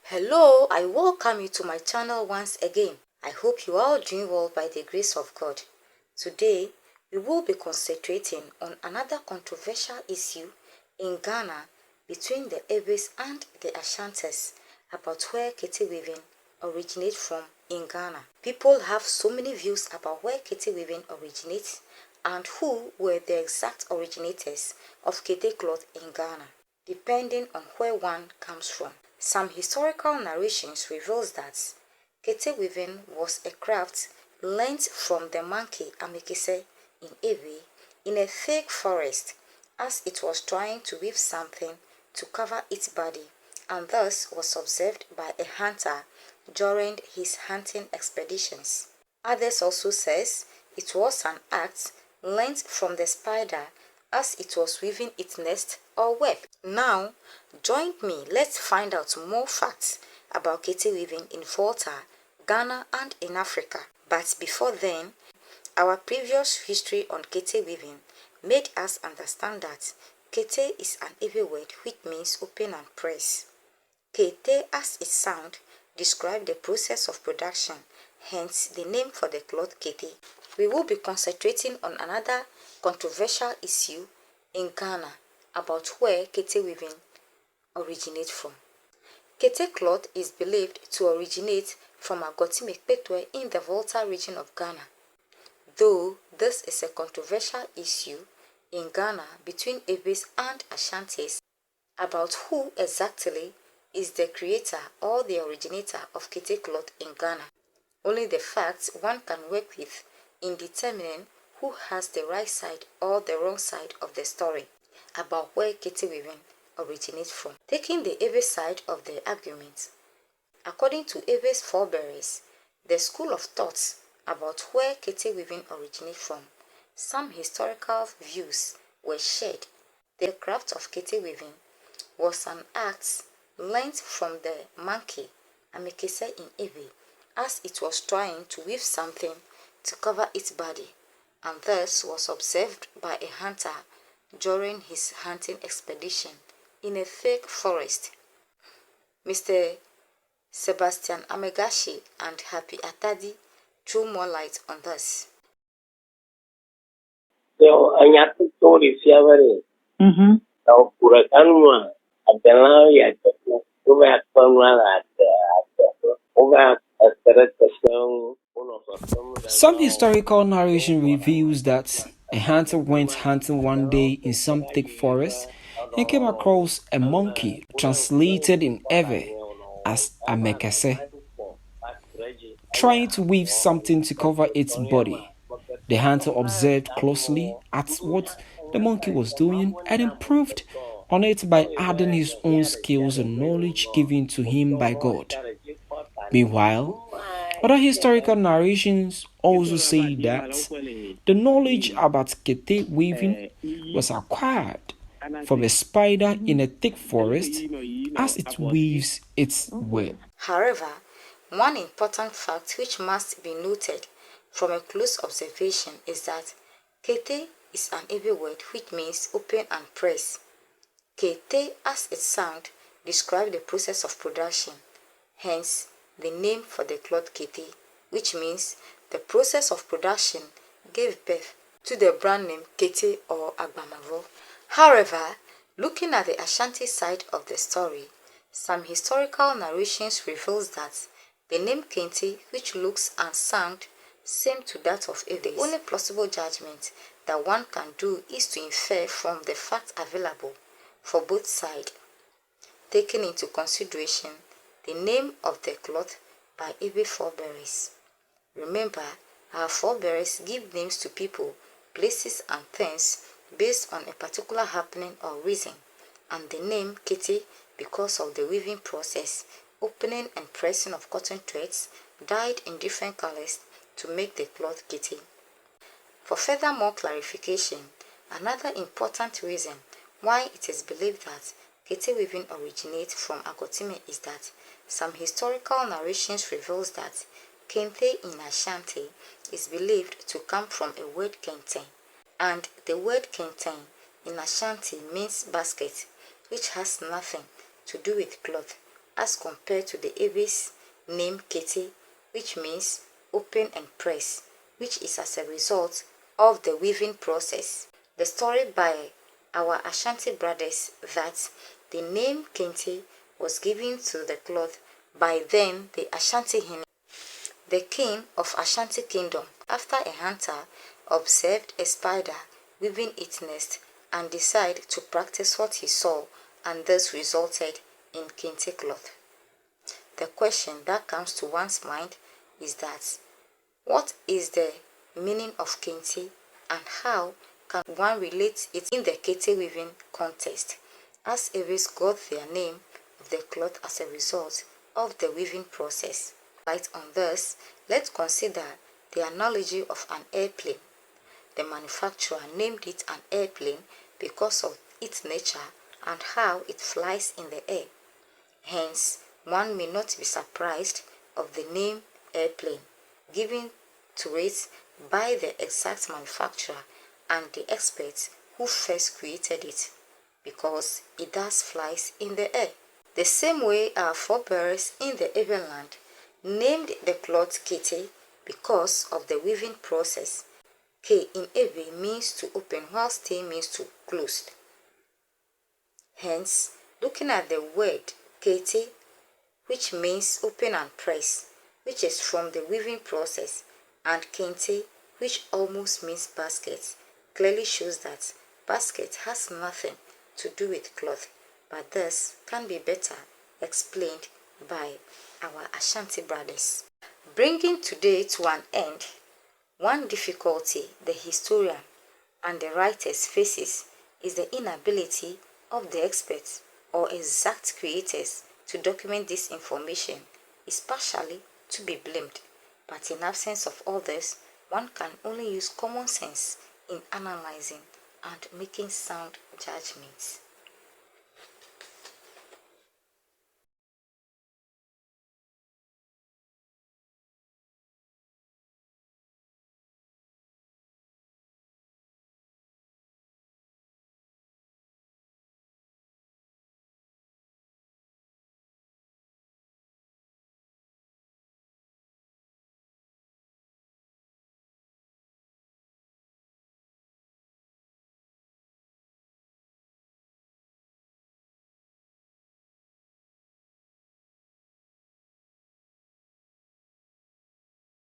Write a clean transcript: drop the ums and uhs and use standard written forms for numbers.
Hello, I welcome you to my channel once again. I hope you are all doing well by the grace of God. Today, we will be concentrating on another controversial issue in Ghana between the Ewes and the Ashantis about where Kete weaving originates from in Ghana. People have so many views about where Kete weaving originates and who were the exact originators of Kete cloth in Ghana, depending on where one comes from. Some historical narrations reveals that Kete weaving was a craft learnt from the monkey Amikise in Ewe in a thick forest as it was trying to weave something to cover its body and thus was observed by a hunter during his hunting expeditions. Others also says it was an act learnt from the spider as it was weaving its nest or web. Now, join me, let's find out more facts about Kete weaving in Volta, Ghana and in Africa. But before then, our previous history on Kete weaving made us understand that Kete is an Ewe word which means open and press. Kete as its sound describes the process of production, hence the name for the cloth Kete. We will be concentrating on another controversial issue in Ghana about where Kete weaving originates from. Kete cloth is believed to originate from Agoti-Mekpetwe in the Volta region of Ghana. Though this is a controversial issue in Ghana between Ewes and Ashantis about who exactly is the creator or the originator of Kete cloth in Ghana. Only the facts one can work with in determining who has the right side or the wrong side of the story about where Kete weaving originates from. Taking the Ewe side of the argument, according to Ewe's forebears, the school of thoughts about where Kete weaving originates from, some historical views were shared. The craft of Kete weaving was an act learnt from the monkey Amikise in Ewe as it was trying to weave something to cover its body and thus was observed by a hunter during his hunting expedition in a thick forest. Mr. Sebastian Amegashi and Happy Atadi threw more light on this. So, I have to tell you, so Puratanuma, at the line, over at Some historical narration reveals that a hunter went hunting one day in some thick forest and came across a monkey translated in Ewe as Amekese, trying to weave something to cover its body. The hunter observed closely at what the monkey was doing and improved on it by adding his own skills and knowledge given to him by God. Meanwhile, other historical narrations also say that the knowledge about Kete weaving was acquired from a spider in a thick forest as it weaves its web. However, one important fact which must be noted from a close observation is that Kete is an Ewe word which means open and press. Kete as its sound describes the process of production, hence the name for the cloth Kete, which means the process of production gave birth to the brand name Kete or Agbamavo. However, looking at the Ashanti side of the story, some historical narrations reveals that the name Kete, which looks and sound same to that of Ewe, the only plausible judgment that one can do is to infer from the facts available for both sides, taking into consideration the name of the cloth by Ewe forebears. Remember, our forebears give names to people, places and things based on a particular happening or reason, and the name Kete because of the weaving process, opening and pressing of cotton threads dyed in different colors to make the cloth Kete. For further more clarification, another important reason why it is believed that Kete weaving originates from Agotime is that some historical narrations reveals that Kente in Ashanti is believed to come from a word Kenten, and the word Kenten in Ashanti means basket, which has nothing to do with cloth, as compared to the Ewe's name Kete, which means open and press, which is as a result of the weaving process. The story by our Ashanti brothers that the name Kente was given to the cloth by then the Ashanti Hene, the king of Ashanti kingdom, after a hunter observed a spider weaving its nest and decided to practice what he saw, and this resulted in Kente cloth. The question that comes to one's mind is that what is the meaning of Kente and how can one relate it in the Kete weaving context, as Ewes got their name of the cloth as a result of the weaving process. Right on this, let's consider the analogy of an airplane. The manufacturer named it an airplane because of its nature and how it flies in the air. Hence, one may not be surprised of the name airplane given to it by the exact manufacturer and the experts who first created it, because it thus flies in the air. The same way our forebears in the Ewe land named the cloth Kete because of the weaving process. K in Ewe means to open whilst T means to close. Hence, looking at the word Kete, which means open and press, which is from the weaving process, and Kente, which almost means basket, clearly shows that basket has nothing to do with cloth, but this can be better explained by our Ashanti brothers. Bringing today to an end, one difficulty the historian and the writers faces is the inability of the experts or exact creators to document this information is partially to be blamed, but in absence of others, one can only use common sense in analyzing and making sound judgments.